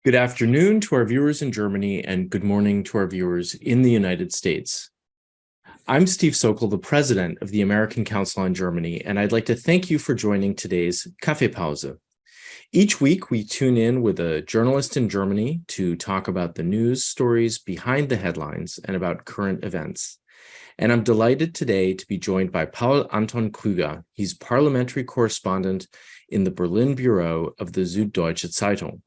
Good afternoon to our viewers in Germany and good morning to our viewers in the United States. I'm Steve Sokol, the president of the American Council on Germany, and I'd like to thank you for joining today's Kaffeepause. Each week, we tune in with a journalist in Germany to talk about the news stories behind the headlines and about current events. And I'm delighted today to be joined by Paul-Anton Krüger. He's parliamentary correspondent in the Berlin bureau of the Süddeutsche Zeitung.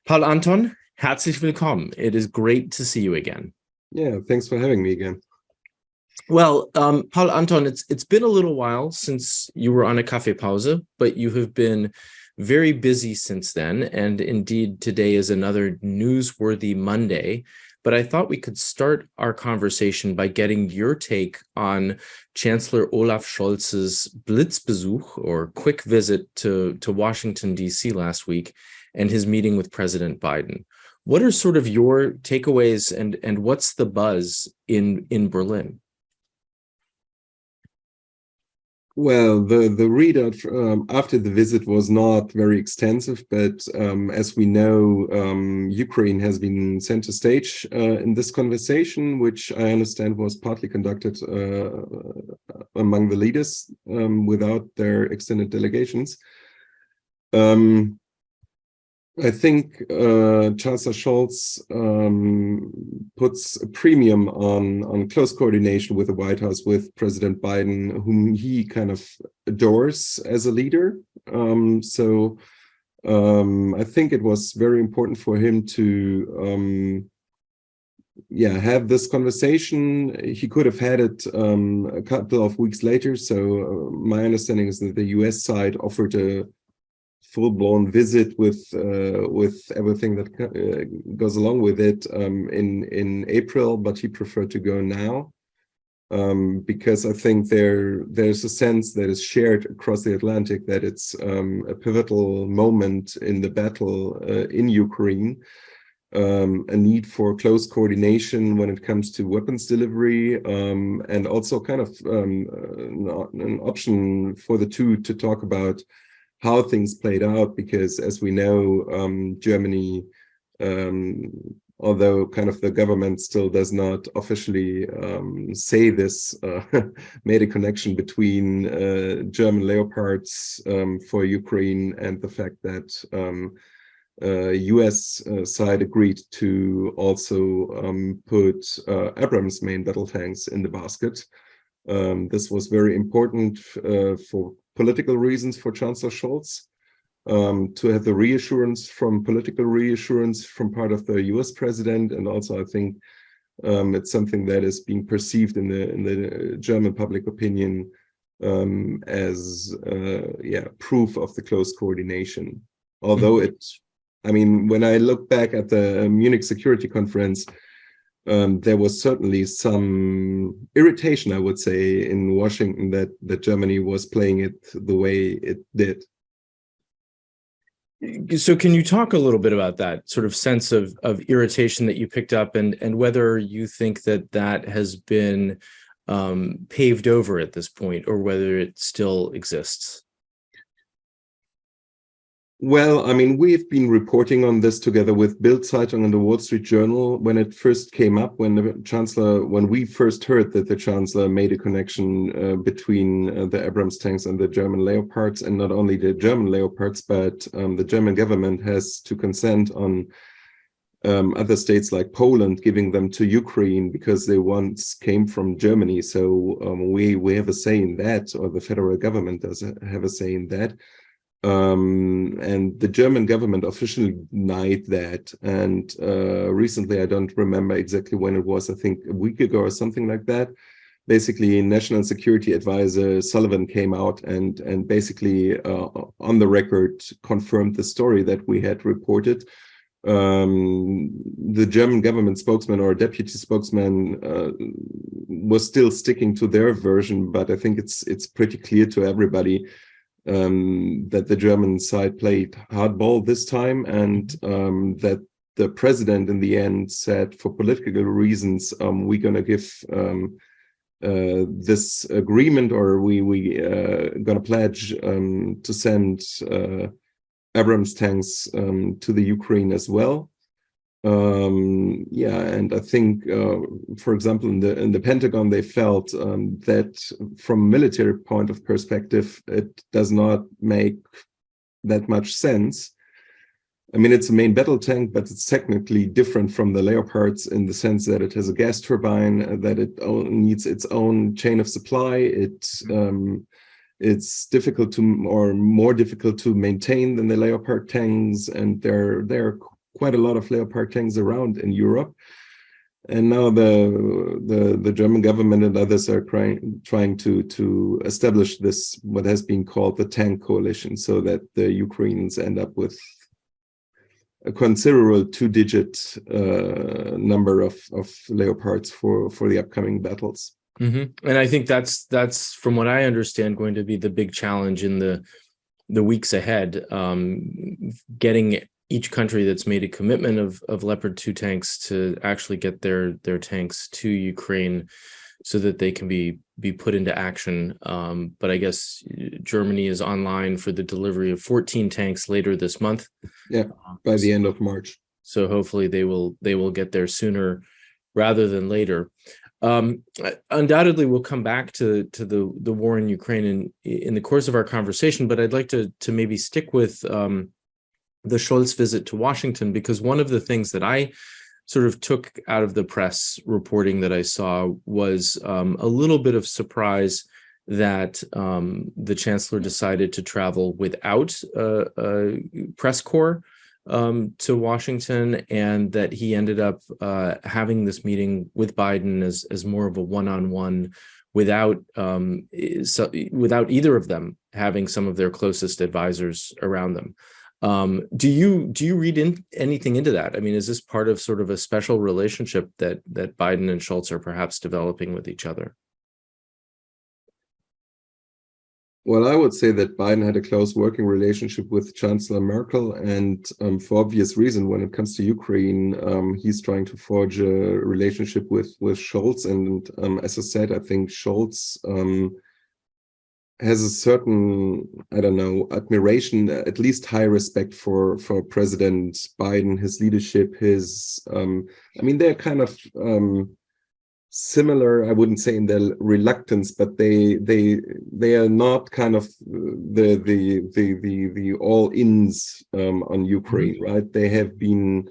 Paul-Anton, herzlich willkommen. It is great to see you again. Yeah, thanks for having me again. Well, Paul-Anton, it's been a little while since you were on a Kaffeepause, but you have been very busy since then. And indeed, today is another newsworthy Monday. But I thought we could start our conversation by getting your take on Chancellor Olaf Scholz's Blitzbesuch, or quick visit to Washington, D.C. last week, and his meeting with President Biden. What are sort of your takeaways and what's the buzz in Berlin? Well, the readout after the visit was not very extensive, but as we know, Ukraine has been center stage in this conversation, which I understand was partly conducted among the leaders without their extended delegations. I think Chancellor Schultz puts a premium on close coordination with the White House, with President Biden, whom he kind of adores as a leader. So I think it was very important for him to have this conversation. He could have had it a couple of weeks later. So my understanding is that the US side offered a full-blown visit with everything that goes along with it in April, but he preferred to go now because I think there's a sense that is shared across the Atlantic that it's a pivotal moment in the battle in Ukraine, a need for close coordination when it comes to weapons delivery, and also kind of an option for the two to talk about how things played out, because as we know, Germany, although kind of the government still does not officially say this, made a connection between German Leopards for Ukraine and the fact that US side agreed to also put Abrams main battle tanks in the basket. This was very important for political reasons for Chancellor Schultz, to have the political reassurance from part of the US president. And also I think it's something that is being perceived in the German public opinion as proof of the close coordination. Although when I look back at the Munich Security Conference, there was certainly some irritation, I would say, in Washington that Germany was playing it the way it did. So can you talk a little bit about that sort of sense of irritation that you picked up, and whether you think that has been paved over at this point, or whether it still exists? Well, I mean, we've been reporting on this together with Bild Zeitung and the Wall Street Journal when it first came up, when we first heard that the Chancellor made a connection between the Abrams tanks and the German Leopards, and not only the German Leopards, but the German government has to consent on other states like Poland giving them to Ukraine because they once came from Germany. So we have a say in that, or the federal government does have a say in that. And the German government officially denied that. And recently, I don't remember exactly when it was, I think a week ago or something like that, basically National Security Advisor Sullivan came out and basically on the record confirmed the story that we had reported. The German government spokesman or deputy spokesman was still sticking to their version, but I think it's pretty clear to everybody that the German side played hardball this time, and that the president in the end said, for political reasons, we're going to give this agreement, or we going to pledge to send Abrams tanks to the Ukraine as well. Yeah, and I think, for example, in the Pentagon, they felt that from a military point of perspective, it does not make that much sense. I mean, it's a main battle tank, but it's technically different from the Leopards in the sense that it has a gas turbine, that it needs its own chain of supply. It's difficult to, or more difficult to maintain than the Leopard tanks, and there are quite a lot of Leopard tanks around in Europe. And now the German government and others are trying to establish this, what has been called the tank coalition, so that the Ukrainians end up with a considerable two-digit number of Leopards for the upcoming battles. Mm-hmm. And I think that's from what I understand going to be the big challenge in the weeks ahead, getting each country that's made a commitment of Leopard 2 tanks to actually get their tanks to Ukraine so that they can be put into action. But I guess Germany is online for the delivery of 14 tanks later this month. Yeah, by the end of March. So hopefully they will get there sooner rather than later. Undoubtedly, we'll come back to the war in Ukraine in the course of our conversation, but I'd like to maybe stick with the Schultz visit to Washington, because one of the things that I sort of took out of the press reporting that I saw was a little bit of surprise that the chancellor decided to travel without a press corps to Washington, and that he ended up having this meeting with Biden as more of a one-on-one without either of them having some of their closest advisors around them. Do you read anything into that? I mean, is this part of sort of a special relationship that Biden and Schultz are perhaps developing with each other? Well, I would say that Biden had a close working relationship with Chancellor Merkel, and for obvious reason, when it comes to Ukraine, he's trying to forge a relationship with Schultz. And as I said, I think Schultz has a certain, I don't know, admiration, at least high respect for President Biden, his leadership, his, I mean, they're kind of similar, I wouldn't say in their reluctance, but they are not kind of the all-ins on Ukraine, right? They have been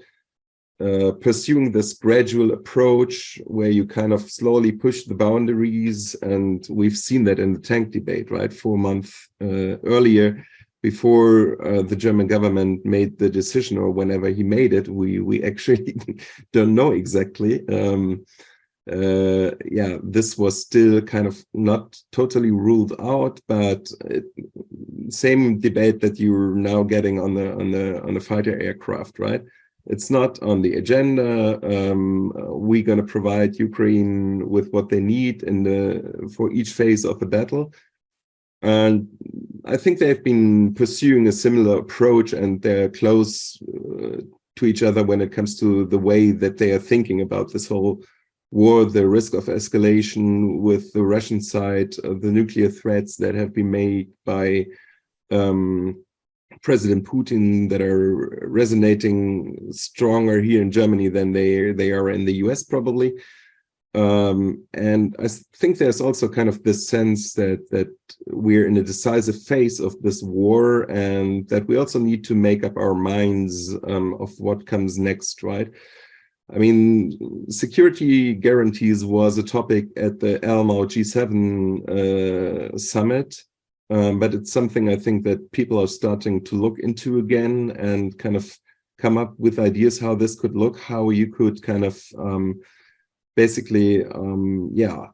pursuing this gradual approach where you kind of slowly push the boundaries, and we've seen that in the tank debate, right? 4 months earlier, before the German government made the decision, or whenever he made it, we actually don't know exactly. Yeah, this was still kind of not totally ruled out, but same debate that you're now getting on the fighter aircraft, right? It's not on the agenda. We're going to provide Ukraine with what they need for each phase of the battle. And I think they've been pursuing a similar approach, and they're close to each other when it comes to the way that they are thinking about this whole war, the risk of escalation with the Russian side, the nuclear threats that have been made by President Putin that are resonating stronger here in Germany than they are in the US probably. And I think there's also kind of this sense that we're in a decisive phase of this war, and that we also need to make up our minds of what comes next, right? I mean, security guarantees was a topic at the Elmau G7 summit. But it's something I think that people are starting to look into again, and kind of come up with ideas how this could look, how you could kind of basically, yeah,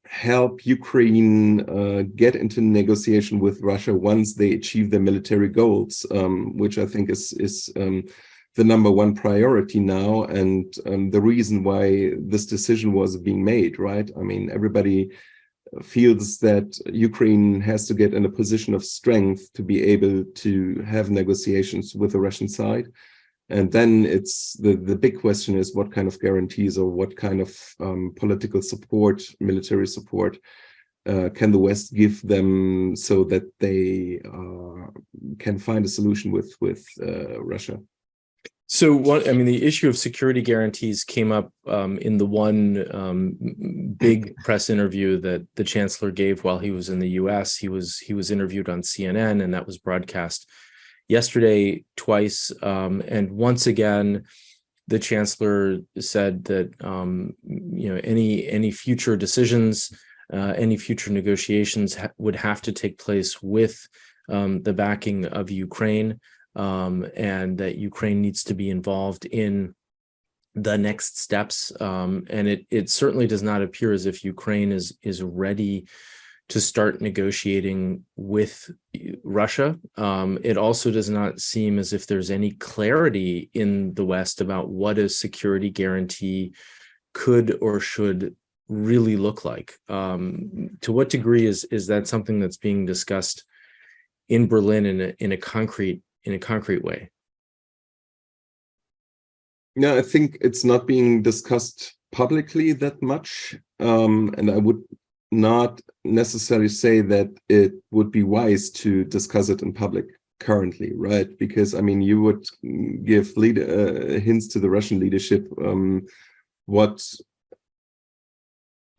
help Ukraine get into negotiation with Russia once they achieve their military goals, which I think is the number one priority now, and the reason why this decision was being made, right? I mean, everybody feels that Ukraine has to get in a position of strength to be able to have negotiations with the Russian side. And then it's the big question is what kind of guarantees or what kind of political support, military support can the West give them so that they can find a solution with Russia? So the issue of security guarantees came up in the one big press interview that the Chancellor gave while he was in the US. He was interviewed on CNN, and that was broadcast yesterday twice. And once again, the Chancellor said that any future decisions, any future negotiations would have to take place with the backing of Ukraine. And that Ukraine needs to be involved in the next steps. And it certainly does not appear as if Ukraine is ready to start negotiating with Russia. It also does not seem as if there's any clarity in the West about what a security guarantee could or should really look like. To what degree is that something that's being discussed in Berlin in a concrete way? No, I think it's not being discussed publicly that much. And I would not necessarily say that it would be wise to discuss it in public currently, right? Because, you would give hints to the Russian leadership what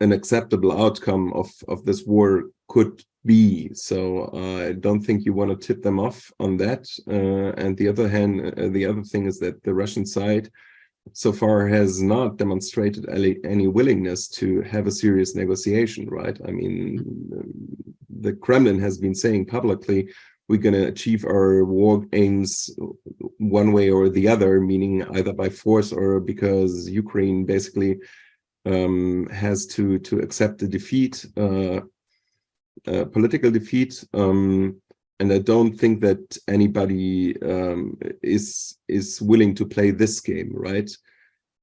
an acceptable outcome of this war could be. So I don't think you want to tip them off on that. And the other thing is that the Russian side so far has not demonstrated any willingness to have a serious negotiation, right? The Kremlin has been saying publicly, we're going to achieve our war aims one way or the other, meaning either by force or because Ukraine basically has to accept the defeat, political defeat, and I don't think that anybody is willing to play this game, right?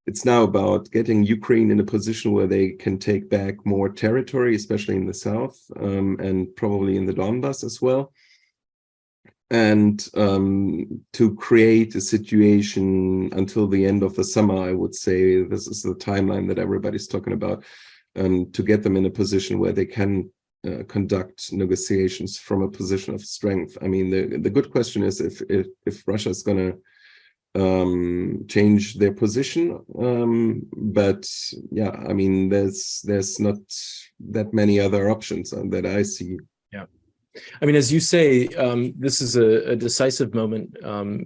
It's now about getting Ukraine in a position where they can take back more territory, especially in the south, and probably in the Donbass as well, and to create a situation until the end of the summer. I would say this is the timeline that everybody's talking about, to get them in a position where they can conduct negotiations from a position of strength. The good question is if Russia is going to change their position, but yeah, there's not that many other options that I see. Yeah, as you say, this is a decisive moment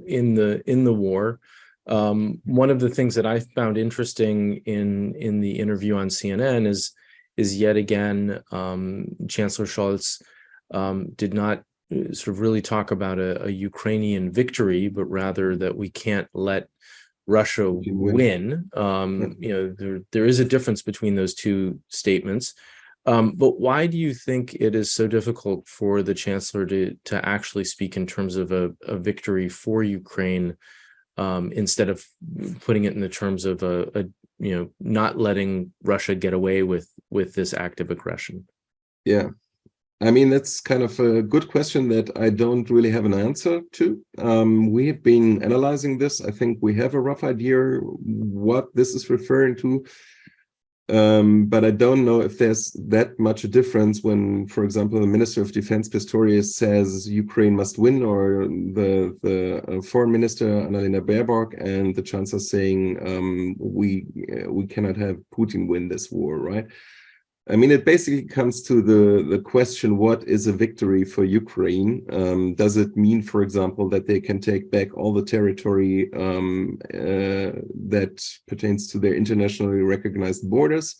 in the war. One of the things that I found interesting in the interview on CNN is yet again, Chancellor Schultzs did not sort of really talk about a Ukrainian victory, but rather that we can't let Russia win. There is a difference between those two statements. But why do you think it is so difficult for the Chancellor to actually speak in terms of a victory for Ukraine, instead of putting it in the terms of not letting Russia get away with this act of aggression? Yeah, that's kind of a good question that I don't really have an answer to. We have been analyzing this. I think we have a rough idea what this is referring to. But I don't know if there's that much a difference when, for example, the Minister of Defense Pistorius says Ukraine must win, or the Foreign Minister Annalena Baerbock and the Chancellor saying we cannot have Putin win this war, right? It basically comes to the question, what is a victory for Ukraine? Does it mean, for example, that they can take back all the territory that pertains to their internationally recognized borders,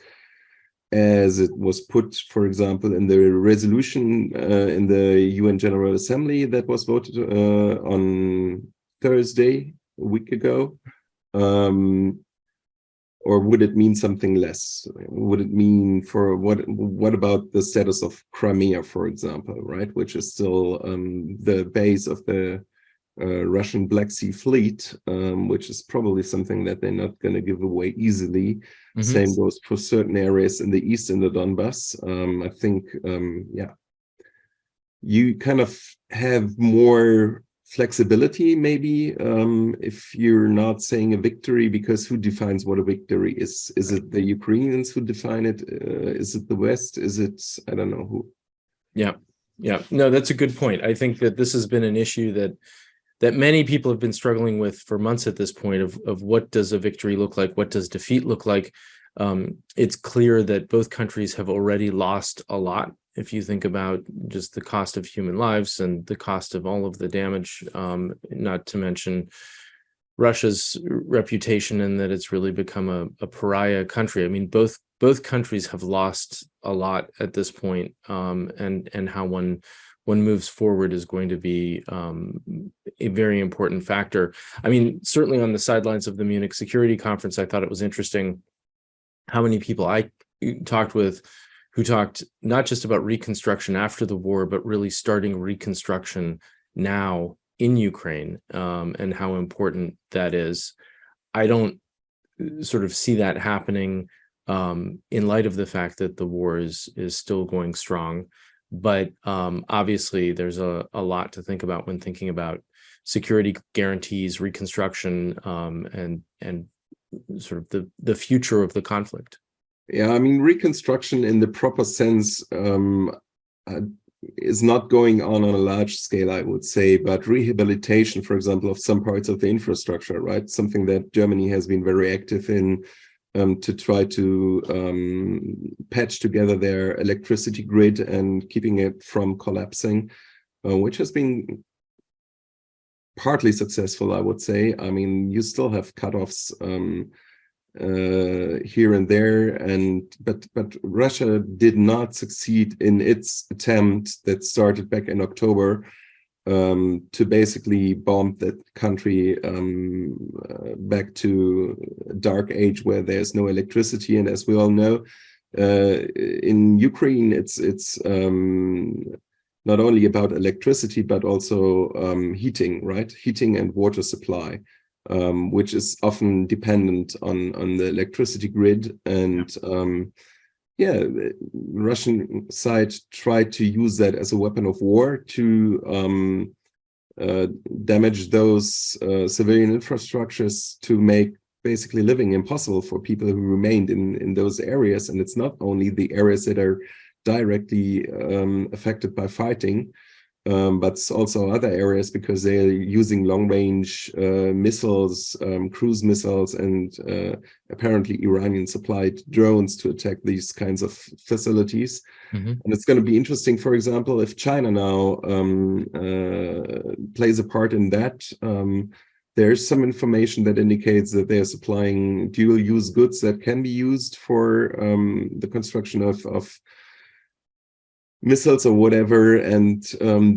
as it was put, for example, in the resolution in the UN General Assembly that was voted on Thursday, a week ago? Or would it mean something less? Would it mean what about the status of Crimea, for example, right? Which is still the base of the Russian Black Sea Fleet, which is probably something that they're not going to give away easily. Mm-hmm. Same goes for certain areas in the east, in the Donbass. I think, you kind of have more flexibility, maybe, if you're not saying a victory, because who defines what a victory is? Is it the Ukrainians who define it? Is it the West? Is it, I don't know who? Yeah, yeah. No, that's a good point. I think that this has been an issue that many people have been struggling with for months at this point of what does a victory look like? What does defeat look like? It's clear that both countries have already lost a lot. If you think about just the cost of human lives and the cost of all of the damage, not to mention Russia's reputation and that it's really become a pariah country. I mean, both countries have lost a lot at this point, and how one moves forward is going to be a very important factor. I mean, certainly on the sidelines of the Munich Security Conference, I thought it was interesting how many people I talked with who talked not just about reconstruction after the war, but really starting reconstruction now in Ukraine, and how important that is. I don't sort of see that happening in light of the fact that the war is still going strong. But obviously, there's a lot to think about when thinking about security guarantees, reconstruction, and sort of the future of the conflict. Yeah, I mean, reconstruction in the proper sense is not going on a large scale, I would say, but rehabilitation, for example, of some parts of the infrastructure, right? Something that Germany has been very active in, to try to patch together their electricity grid and keeping it from collapsing, which has been partly successful, I would say. I mean, you still have cutoffs here and there, but Russia did not succeed in its attempt that started back in October to basically bomb that country back to a dark age where there's no electricity. And as we all know, in Ukraine, it's not only about electricity, but also heating, right? Heating and water supply, which is often dependent on the electricity grid. And yeah, the Russian side tried to use that as a weapon of war to damage those civilian infrastructures, to make basically living impossible for people who remained in those areas. And it's not only the areas that are directly affected by fighting, but it's also other areas, because they're using long-range missiles, cruise missiles, and apparently Iranian-supplied drones to attack these kinds of facilities. Mm-hmm. And it's going to be interesting, for example, if China now plays a part in that. There's some information that indicates that they're supplying dual-use goods that can be used for the construction of missiles or whatever, and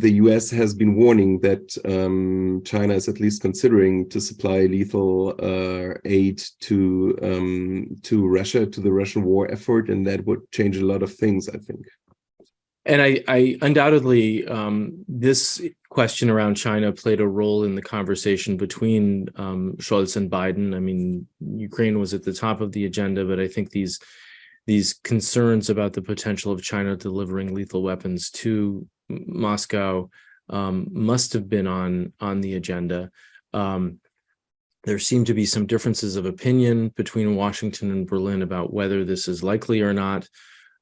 the US has been warning that China is at least considering to supply lethal aid to Russia, to the Russian war effort, and that would change a lot of things, I think. And I undoubtedly, this question around China played a role in the conversation between Scholz and Biden. I mean, Ukraine was at the top of the agenda, but I think these concerns about the potential of China delivering lethal weapons to Moscow must have been on the agenda. There seem to be some differences of opinion between Washington and Berlin about whether this is likely or not.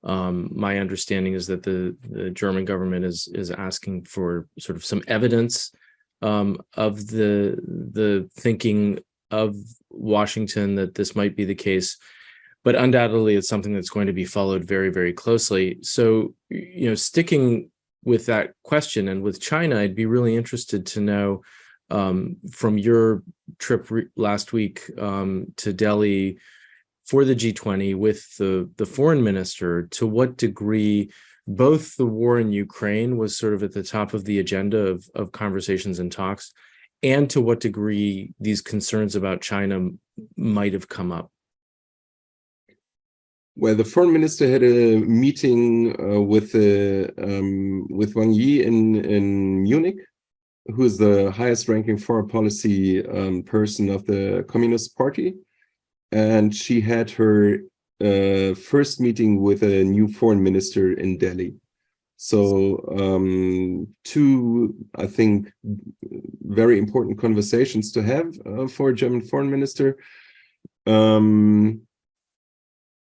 My understanding is that the German government is asking for sort of some evidence of the thinking of Washington that this might be the case. But undoubtedly, it's something that's going to be followed very, very closely. So, sticking with that question and with China, I'd be really interested to know from your trip last week to Delhi for the G20 with the foreign minister, to what degree both the war in Ukraine was sort of at the top of the agenda of conversations and talks, and to what degree these concerns about China might have come up. Well, the foreign minister had a meeting with Wang Yi in Munich, who is the highest-ranking foreign policy person of the Communist Party, and she had her first meeting with a new foreign minister in Delhi. So two, I think, very important conversations to have for a German foreign minister.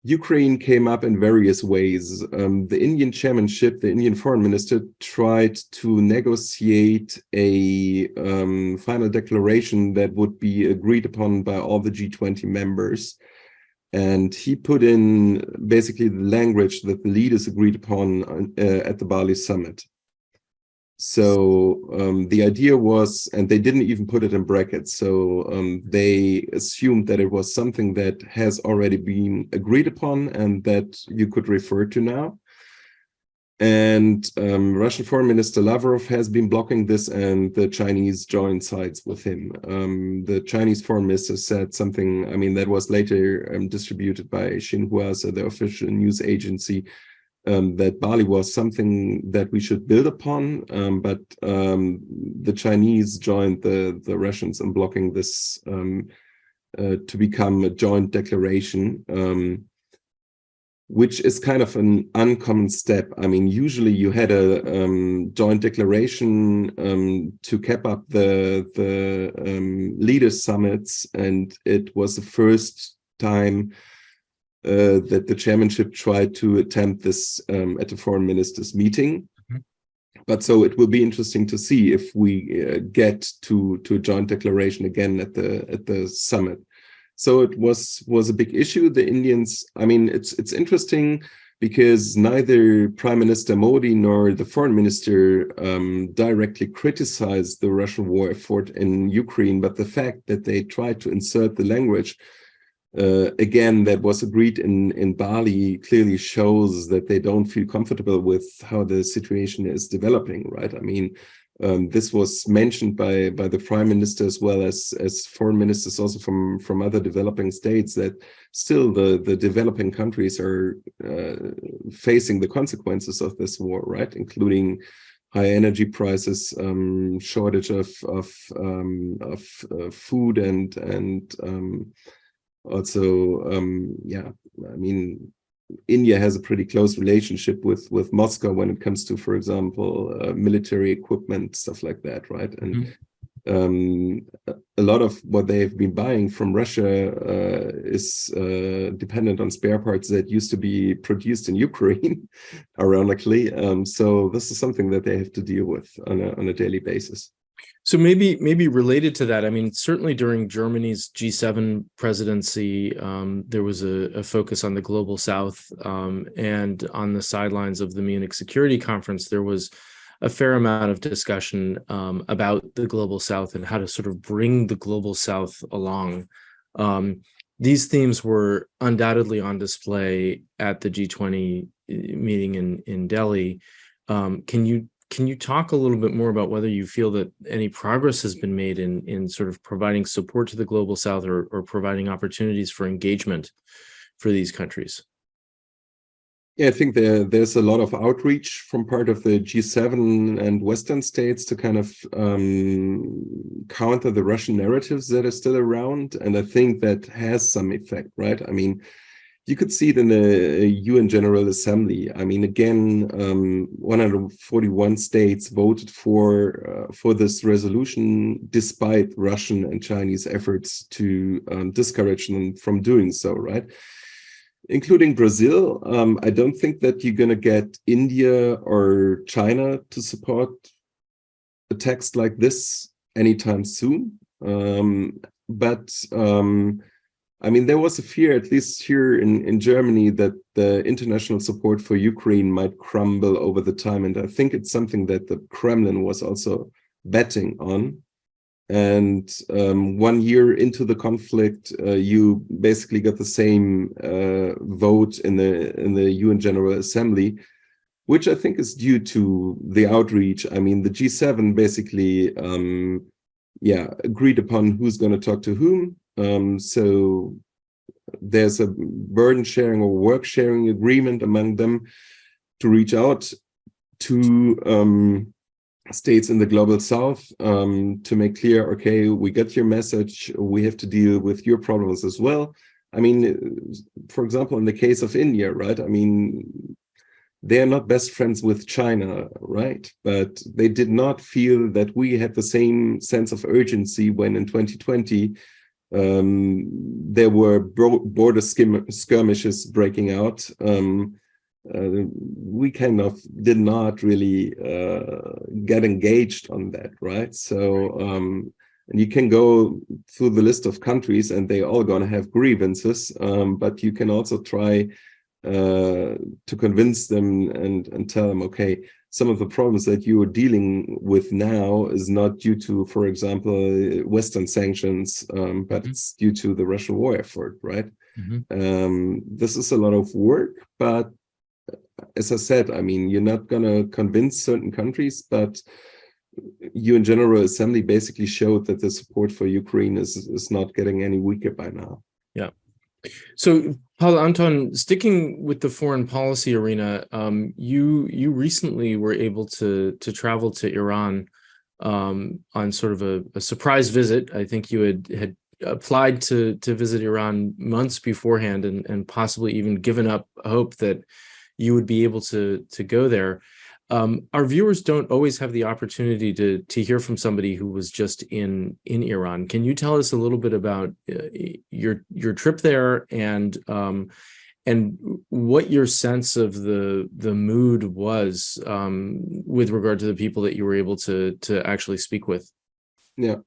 Ukraine came up in various ways. The Indian chairmanship, the Indian foreign minister, tried to negotiate a final declaration that would be agreed upon by all the G20 members. And he put in basically the language that the leaders agreed upon at the Bali summit. So the idea was, and they didn't even put it in brackets, so they assumed that it was something that has already been agreed upon and that you could refer to now. And Russian Foreign Minister Lavrov has been blocking this, and the Chinese joined sides with him. The Chinese foreign minister said something, I mean, that was later distributed by Xinhua, so the official news agency, that Bali was something that we should build upon, but the Chinese joined the Russians in blocking this to become a joint declaration, which is kind of an uncommon step. I mean, usually you had a joint declaration to cap up the leaders' summits, and it was the first time that the chairmanship tried to attempt this at the foreign ministers' meeting. Mm-hmm. But so it will be interesting to see if we get to a joint declaration again at the summit. So it was a big issue. The Indians, I mean, it's interesting because neither Prime Minister Modi nor the foreign minister directly criticized the Russian war effort in Ukraine, but the fact that they tried to insert the language again that was agreed in Bali clearly shows that they don't feel comfortable with how the situation is developing, right? I mean, this was mentioned by the prime minister as well as foreign ministers also from other developing states, that still the developing countries are facing the consequences of this war, right? Including high energy prices, shortage of food, and also yeah, I mean, India has a pretty close relationship with Moscow when it comes to, for example, military equipment, stuff like that, right? And a lot of what they've been buying from Russia is dependent on spare parts that used to be produced in Ukraine, ironically. So this is something that they have to deal with on a daily basis. So maybe related to that, I mean, certainly during Germany's G7 presidency, there was a focus on the global South, and on the sidelines of the Munich Security Conference, there was a fair amount of discussion about the global South and how to sort of bring the global South along. These themes were undoubtedly on display at the G20 meeting in Delhi. Can you talk a little bit more about whether you feel that any progress has been made in sort of providing support to the global South, or providing opportunities for engagement for these countries? Yeah, I think there's a lot of outreach from part of the G7 and Western states to kind of counter the Russian narratives that are still around. And I think that has some effect, right? I mean, you could see it in the UN General Assembly. I mean, again, 141 states voted for this resolution, despite Russian and Chinese efforts to discourage them from doing so, right? Including Brazil. I don't think that you're going to get India or China to support a text like this anytime soon. I mean, there was a fear, at least here in Germany, that the international support for Ukraine might crumble over the time. And I think it's something that the Kremlin was also betting on. And 1 year into the conflict, you basically got the same vote in the UN General Assembly, which I think is due to the outreach. I mean, the G7 basically, agreed upon who's going to talk to whom. So there's a burden sharing or work sharing agreement among them to reach out to states in the global South to make clear, okay, we get your message, we have to deal with your problems as well. I mean, for example, in the case of India, right? I mean, they are not best friends with China, right? But they did not feel that we had the same sense of urgency when in 2020 there were border skirmishes breaking out. We kind of did not really get engaged on that, right? So, and you can go through the list of countries and they all gonna have grievances, but you can also try to convince them and tell them, okay, some of the problems that you are dealing with now is not due to, for example, Western sanctions, but it's due to the Russian war effort, right? This is a lot of work, but as I said, I mean, you're not going to convince certain countries, but you in General Assembly basically showed that the support for Ukraine is not getting any weaker by now. Yeah. So, Paul-Anton, sticking with the foreign policy arena, you recently were able to travel to Iran on sort of a surprise visit. I think you had applied to visit Iran months beforehand and possibly even given up hope that you would be able to go there. Our viewers don't always have the opportunity to hear from somebody who was just in Iran. Can you tell us a little bit about your trip there and what your sense of the mood was with regard to the people that you were able to actually speak with? Yeah.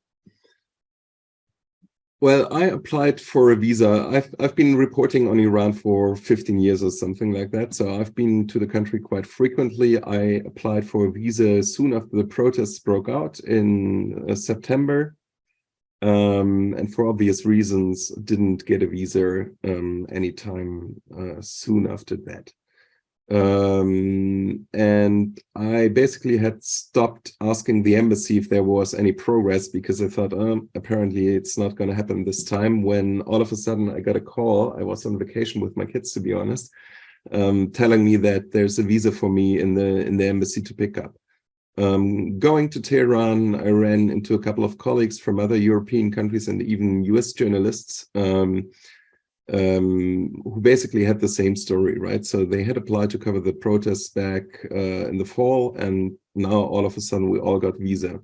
Well, I applied for a visa. I've been reporting on Iran for 15 years or something like that. So I've been to the country quite frequently. I applied for a visa soon after the protests broke out in September. And for obvious reasons, didn't get a visa anytime soon after that. And I basically had stopped asking the embassy if there was any progress because I thought, apparently it's not going to happen this time, when all of a sudden I got a call. I was on vacation with my kids, to be honest, telling me that there's a visa for me in the embassy to pick up. Going to Tehran, I ran into a couple of colleagues from other European countries and even US journalists who basically had the same story, right? So they had applied to cover the protests back in the fall, and now all of a sudden we all got visa,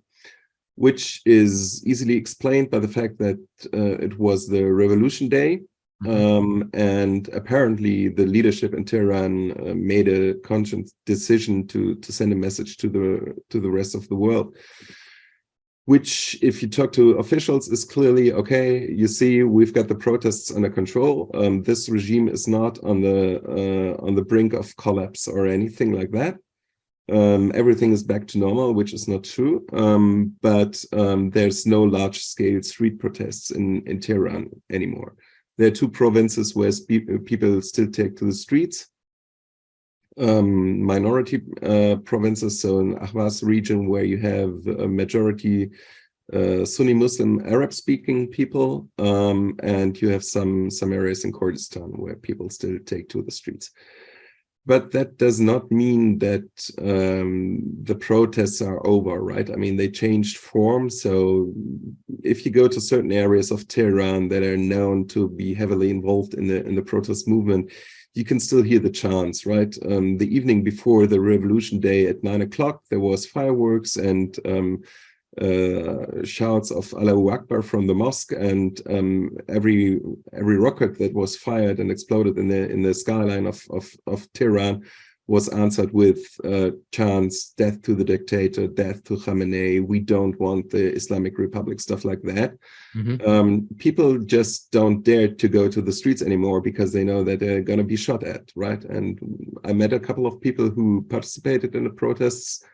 which is easily explained by the fact that it was the Revolution Day, and apparently the leadership in Tehran made a conscious decision to send a message to the rest of the world, which, if you talk to officials, is clearly, okay, you see, we've got the protests under control. This regime is not on the brink of collapse or anything like that. Everything is back to normal, which is not true. But there's no large-scale street protests in Tehran anymore. There are two provinces where people still take to the streets. Minority provinces, so in Abuzz region, where you have a majority Sunni Muslim Arab speaking people, and you have some areas in Kurdistan where people still take to the streets. But that does not mean that the protests are over, right? I mean, they changed form. So if you go to certain areas of Tehran that are known to be heavily involved in the protest movement, you can still hear the chants, right? The evening before the Revolution Day at 9 o'clock, there was fireworks and shouts of Allahu Akbar from the mosque, and every rocket that was fired and exploded in the skyline of Tehran was answered with chants, death to the dictator, death to Khamenei, we don't want the Islamic Republic, stuff like that. People just don't dare to go to the streets anymore because they know that they're going to be shot at, right? And I met a couple of people who participated in the protests,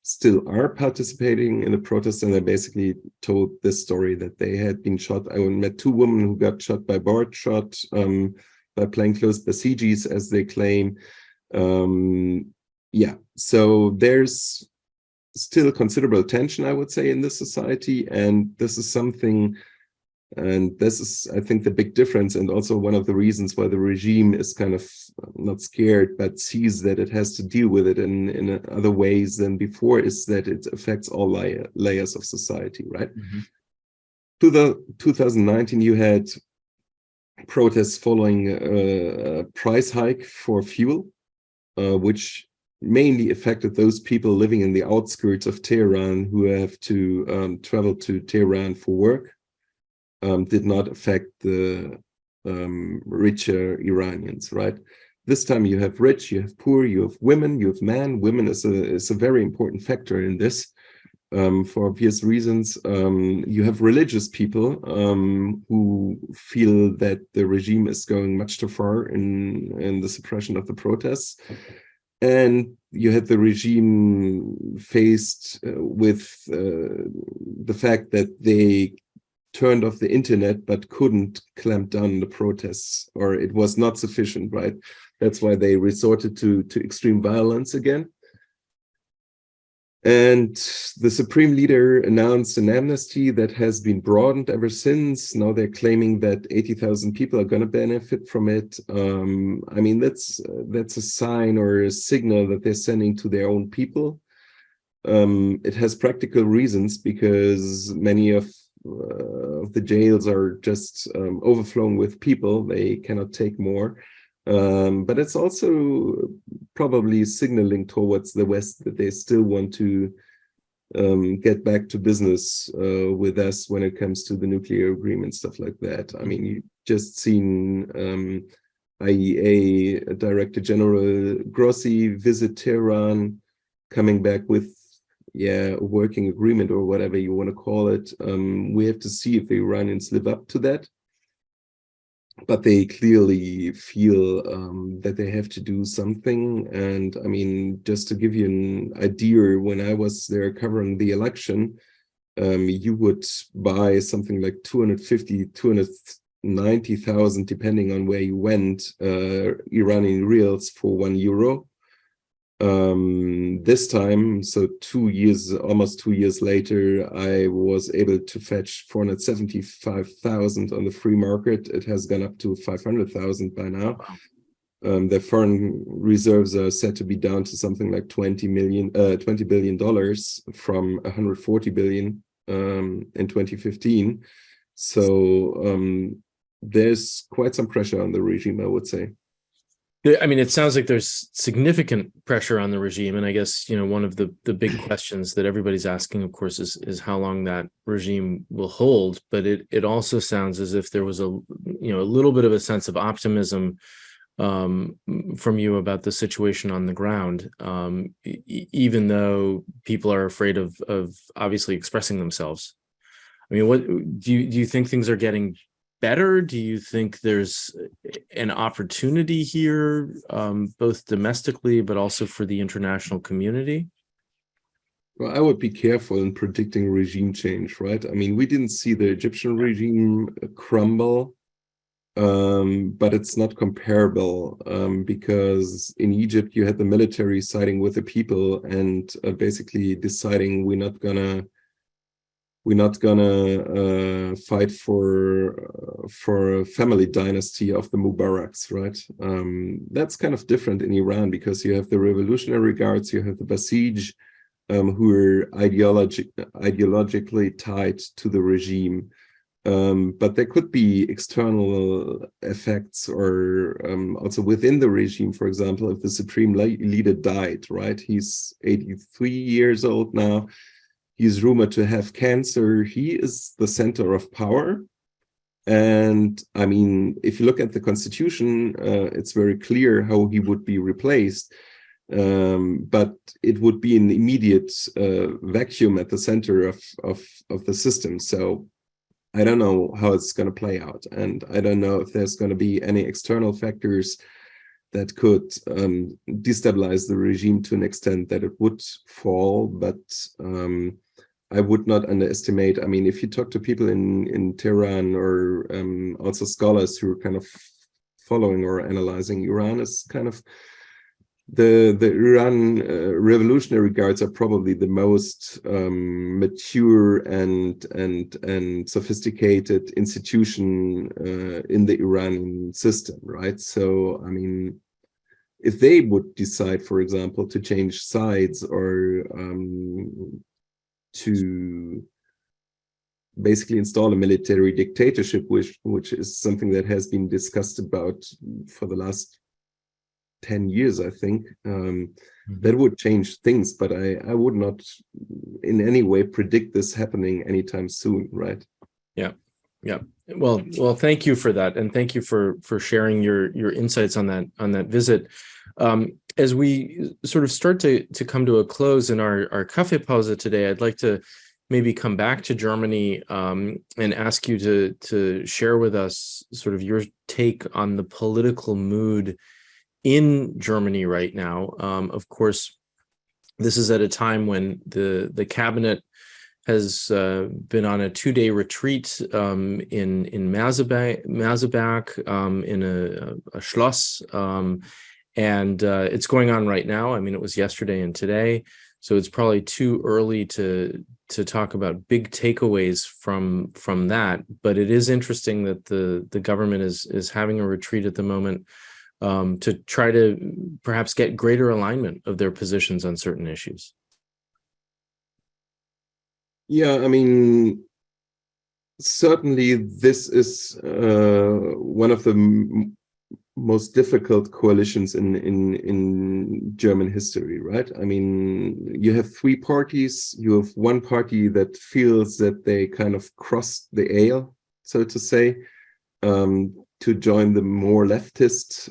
still are participating in the protests, and they basically told this story that they had been shot. I met two women who got shot by board shot, by plainclothes Basijis, as they claim. Yeah, so there's still considerable tension, I would say, in this society, and this is something, and this is, I think, the big difference, and also one of the reasons why the regime is kind of not scared, but sees that it has to deal with it in other ways than before, is that it affects all layers of society, right? To the 2019, you had protests following a price hike for fuel. which mainly affected those people living in the outskirts of Tehran who have to travel to Tehran for work, did not affect the richer Iranians, right? This time you have rich, you have poor, you have women, you have men. Women is a very important factor in this, for obvious reasons. You have religious people who feel that the regime is going much too far in the suppression of the protests. And you had the regime faced with the fact that they turned off the internet but couldn't clamp down on the protests, or it was not sufficient, right? That's why they resorted to extreme violence again. And the supreme leader announced an amnesty that has been broadened ever since. Now they're claiming that 80,000 people are going to benefit from it. I mean, that's a sign or a signal that they're sending to their own people. It has practical reasons because many of the jails are just overflowing with people. They cannot take more. But it's also probably signaling towards the West that they still want to get back to business with us when it comes to the nuclear agreement, stuff like that. I mean, you just seen IEA Director General Grossi visit Tehran, coming back with a working agreement or whatever you want to call it. We have to see if the Iranians live up to that. But they clearly feel that they have to do something. And I mean, just to give you an idea, when I was there covering the election, you would buy something like 250, 290,000, depending on where you went, Iranian reals for €1. This time, so almost 2 years later, I was able to fetch 475,000 on the free market. It has gone up to 500,000 by now. The foreign reserves are said to be down to something like $20 billion from 140 billion in 2015. So there's quite some pressure on the regime, I would say. I mean, it sounds like there's significant pressure on the regime. And I guess, one of the big questions that everybody's asking, of course, is how long that regime will hold. But it also sounds as if there was a little bit of a sense of optimism from you about the situation on the ground, even though people are afraid of obviously expressing themselves. I mean, what do you think things are getting better? Do you think there's an opportunity here, both domestically, but also for the international community? Well, I would be careful in predicting regime change, right? I mean, we didn't see the Egyptian regime crumble, but it's not comparable because in Egypt, you had the military siding with the people and basically deciding we're not gonna fight for a family dynasty of the Mubaraks, right? That's kind of different in Iran because you have the Revolutionary Guards, you have the Basij, who are ideologically tied to the regime. But there could be external effects or also within the regime, for example, if the supreme leader died, right? He's 83 years old now. He's rumored to have cancer. He is the center of power. And I mean, if you look at the constitution, it's very clear how he would be replaced. But it would be an immediate vacuum at the center of the system. So I don't know how it's going to play out. And I don't know if there's going to be any external factors that could destabilize the regime to an extent that it would fall. But I would not underestimate. I mean, if you talk to people in Tehran or also scholars who are kind of following or analyzing Iran, is kind of the Iran Revolutionary Guards are probably the most mature and sophisticated institution in the Iranian system, right? So, I mean, if they would decide, for example, to change sides or to basically install a military dictatorship, which is something that has been discussed about for the last 10 years, I think. That would change things, but I would not in any way predict this happening anytime soon, right? Yeah. Well, thank you for that, and thank you for sharing your insights on that visit. As we sort of start to come to a close in our Kaffeepause today, I'd like to maybe come back to Germany and ask you to share with us sort of your take on the political mood in Germany right now. Of course, this is at a time when the cabinet has been on a 2-day retreat in Mazebach in a Schloss, and it's going on right now. I mean, it was yesterday and today, so it's probably too early to talk about big takeaways from that. But it is interesting that the government is having a retreat at the moment to try to perhaps get greater alignment of their positions on certain issues. Yeah, I mean, certainly this is one of the most difficult coalitions in German history, right? I mean, you have 3 parties. You have one party that feels that they kind of crossed the aisle, so to say, to join the more leftist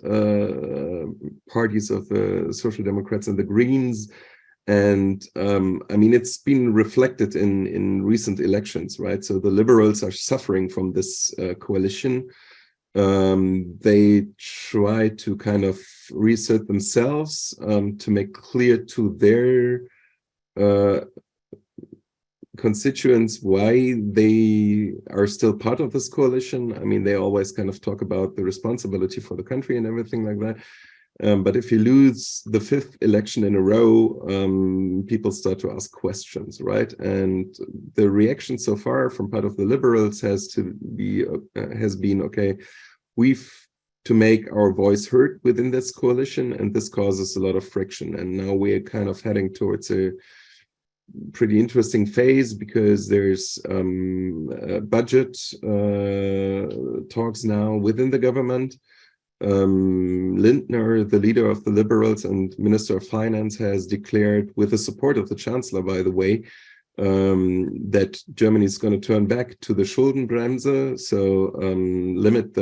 parties of the Social Democrats and the Greens. And I mean, it's been reflected in recent elections, right? So the liberals are suffering from this coalition. They try to kind of reassert themselves to make clear to their constituents why they are still part of this coalition. I mean, they always kind of talk about the responsibility for the country and everything like that. But if you lose the 5th election in a row, people start to ask questions, right? And the reaction so far from part of the liberals has been, okay, we've to make our voice heard within this coalition, and this causes a lot of friction. And now we're kind of heading towards a pretty interesting phase, because there's budget talks now within the government. Lindner, the leader of the Liberals and Minister of Finance, has declared, with the support of the Chancellor, by the way, that Germany is going to turn back to the Schuldenbremse, so limit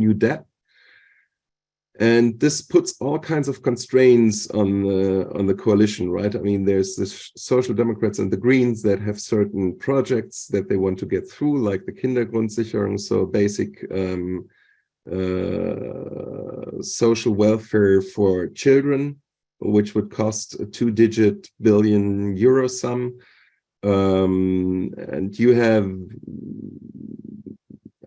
new debt. And this puts all kinds of constraints on the coalition, right? I mean, there's the Social Democrats and the Greens that have certain projects that they want to get through, like the Kindergrundsicherung, so basic social welfare for children, which would cost a 2-digit billion euro sum. And you have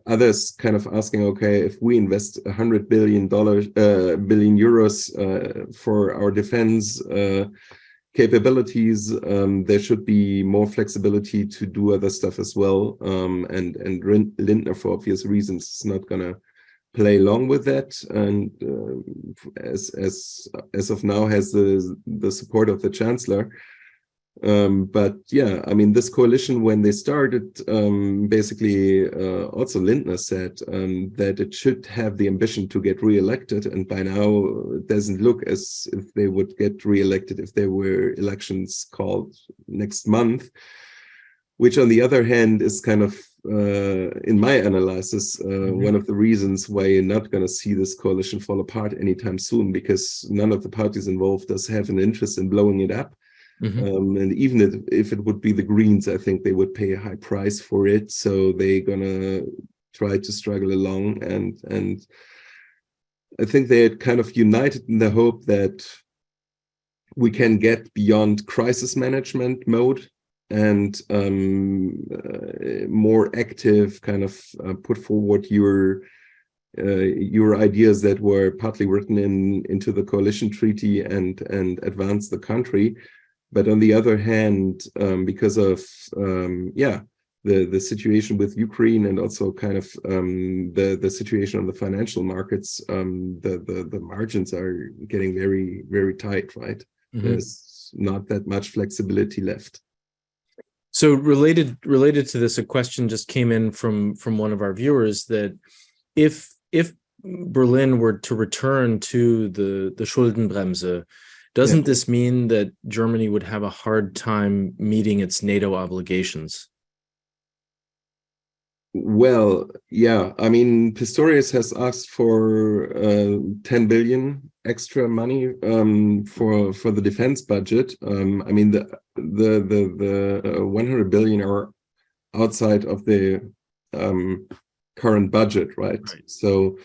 others kind of asking, okay, if we invest $100 billion for our defense capabilities, there should be more flexibility to do other stuff as well. And Lindner, for obvious reasons, is not going to play along with that. And as of now, has the support of the Chancellor. But yeah, I mean, this coalition, when they started, basically also Lindner said that it should have the ambition to get re-elected, and by now it doesn't look as if they would get re-elected if there were elections called next month, which on the other hand is kind of, in my analysis, one of the reasons why you're not going to see this coalition fall apart anytime soon, because none of the parties involved does have an interest in blowing it up. And even if it would be the Greens, I think they would pay a high price for it. So they're gonna try to struggle along, and I think they're kind of united in the hope that we can get beyond crisis management mode and more active kind of put forward your ideas that were partly written into the coalition treaty and advance the country. But on the other hand, because of the situation with Ukraine, and also kind of the situation on the financial markets, the margins are getting very, very tight, right? There's not that much flexibility left. So related to this, a question just came in from one of our viewers, that if Berlin were to return to the Schuldenbremse, doesn't this mean that Germany would have a hard time meeting its NATO obligations? Well, yeah, I mean, Pistorius has asked for 10 billion extra money for the defense budget. I mean, the 100 billion are outside of the current budget, right? So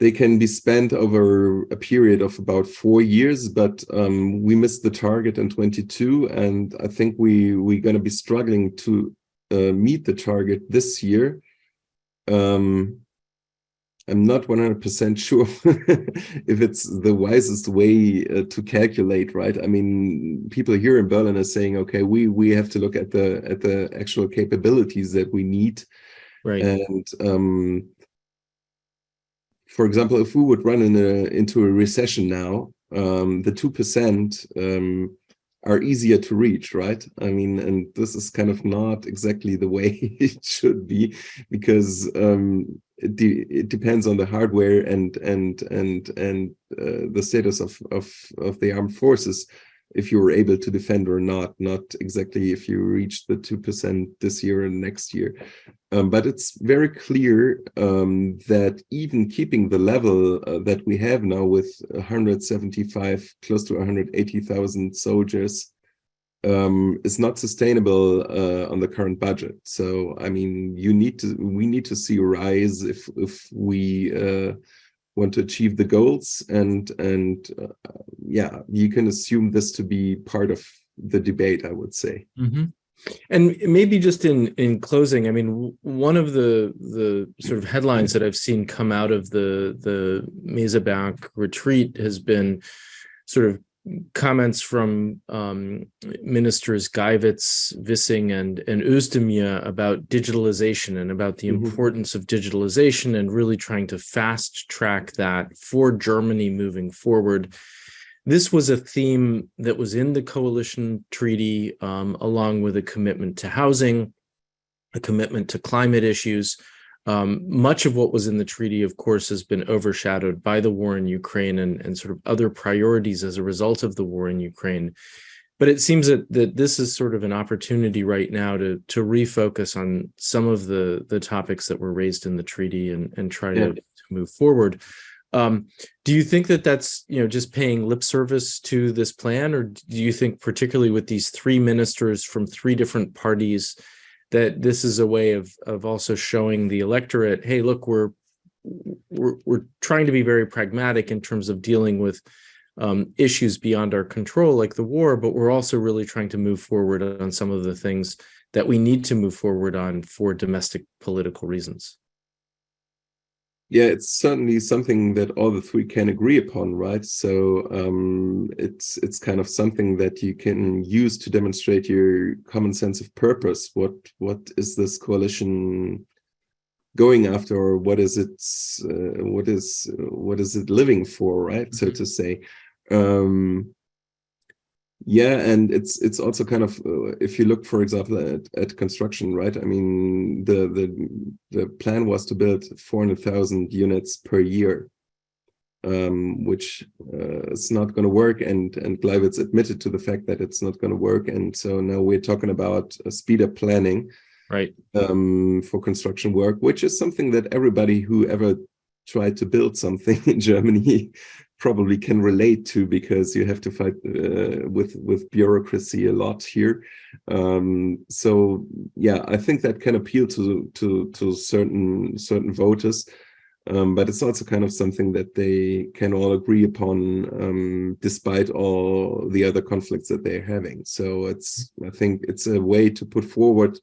they can be spent over a period of about 4 years, but we missed the target in 22, and I think we're going to be struggling to meet the target this year. I'm not 100% sure if it's the wisest way to calculate, right? I mean, people here in Berlin are saying, okay, we have to look at the actual capabilities that we need, right? And for example, if we would run into a recession now, the 2% are easier to reach, right? I mean, and this is kind of not exactly the way it should be, because it depends on the hardware and the status of the armed forces, if you were able to defend or not exactly if you reach the 2% this year and next year. But it's very clear that even keeping the level that we have now with 175, close to 180,000 soldiers is not sustainable on the current budget. So, I mean, we need to see a rise if we want to achieve the goals, and yeah, you can assume this to be part of the debate, I would say. Mm-hmm. And maybe just in closing, I mean, one of the sort of headlines that I've seen come out of the Meseberg retreat has been sort of comments from ministers Geiwitz, Wissing, and Özdemir about digitalization and about the importance of digitalization and really trying to fast track that for Germany moving forward. This was a theme that was in the coalition treaty, along with a commitment to housing, a commitment to climate issues. Much of what was in the treaty, of course, has been overshadowed by the war in Ukraine and sort of other priorities as a result of the war in Ukraine. But it seems that this is sort of an opportunity right now to refocus on some of the topics that were raised in the treaty and try to move forward. Do you think that that's, just paying lip service to this plan, or do you think, particularly with these three ministers from three different parties, that this is a way of also showing the electorate, hey, look, we're trying to be very pragmatic in terms of dealing with issues beyond our control, like the war, but we're also really trying to move forward on some of the things that we need to move forward on for domestic political reasons? Yeah, it's certainly something that all the three can agree upon, right? So it's kind of something that you can use to demonstrate your common sense of purpose. What is this coalition going after, or what is it living for, right? So to say. Yeah, and it's also kind of if you look, for example, at construction, right? I mean, the plan was to build 400,000 units per year, which is not going to work, and Gleiwitz admitted to the fact that it's not going to work, and so now we're talking about a speed up planning, right, for construction work, which is something that everybody who ever tried to build something in Germany probably can relate to, because you have to fight with bureaucracy a lot here. So yeah, I think that can appeal to certain voters, but it's also kind of something that they can all agree upon, despite all the other conflicts that they're having. So I think it's a way to put forward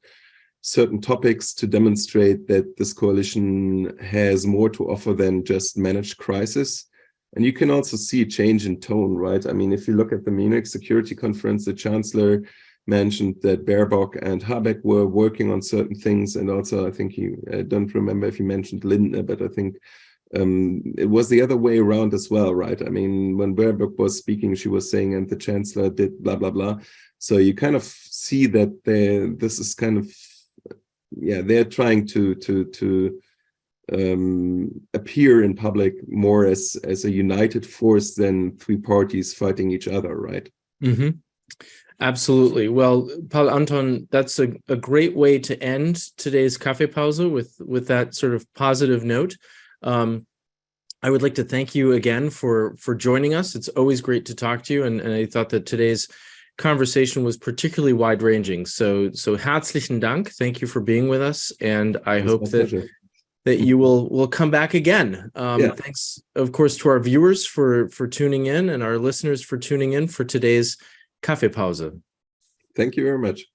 certain topics to demonstrate that this coalition has more to offer than just managed crisis. And you can also see a change in tone, right? I mean, if you look at the Munich Security Conference, the Chancellor mentioned that Baerbock and Habeck were working on certain things. And also, I think I don't remember if he mentioned Lindner, but I think it was the other way around as well, right? I mean, when Baerbock was speaking, she was saying, and the Chancellor did blah, blah, blah. So you kind of see that this is kind of, yeah, they're trying to appear in public more as a united force than three parties fighting each other, right? Mm-hmm. Absolutely. Well, Paul-Anton, that's a great way to end today's Kaffeepause with that sort of positive note. I would like to thank you again for joining us. It's always great to talk to you, and I thought that today's conversation was particularly wide-ranging. So herzlichen Dank. Thank you for being with us, and I hope that you will come back again. Thanks, of course, to our viewers for tuning in, and our listeners for tuning in for today's Kaffeepause. Thank you very much.